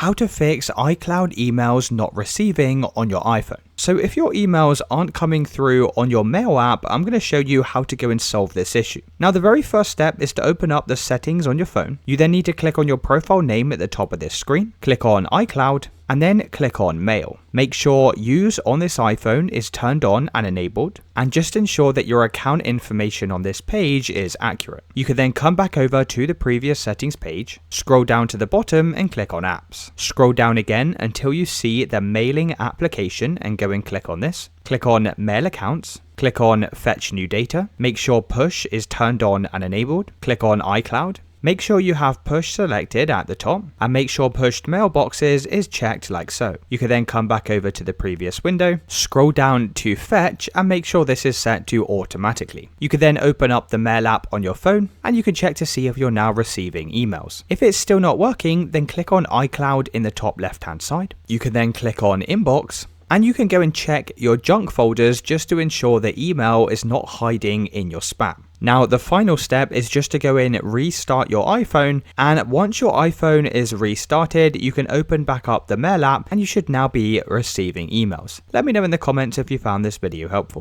How to fix iCloud emails not receiving on your iPhone. So if your emails aren't coming through on your Mail app, I'm going to show you how to go and solve this issue. Now, the very first step is to open up the settings on your phone. You then need to click on your profile name at the top of this screen, click on iCloud, and then click on Mail. Make sure Use on this iPhone is turned on and enabled, and just ensure that your account information on this page is accurate. You can then come back over to the previous settings page, scroll down to the bottom and click on Apps. Scroll down again until you see the mailing application and go and click on this. Click on Mail Accounts. Click on Fetch New Data. Make sure Push is turned on and enabled. Click on iCloud. Make sure you have Push selected at the top, and make sure Pushed Mailboxes is checked like so. You can then come back over to the previous window, scroll down to Fetch, and make sure this is set to automatically. You can then open up the Mail app on your phone, and you can check to see if you're now receiving emails. If it's still not working, then click on iCloud in the top left hand side. You can then click on Inbox, and you can go and check your junk folders just to ensure the email is not hiding in your spam. Now, the final step is just to go in, restart your iPhone, and once your iPhone is restarted, you can open back up the Mail app and you should now be receiving emails. Let me know in the comments if you found this video helpful.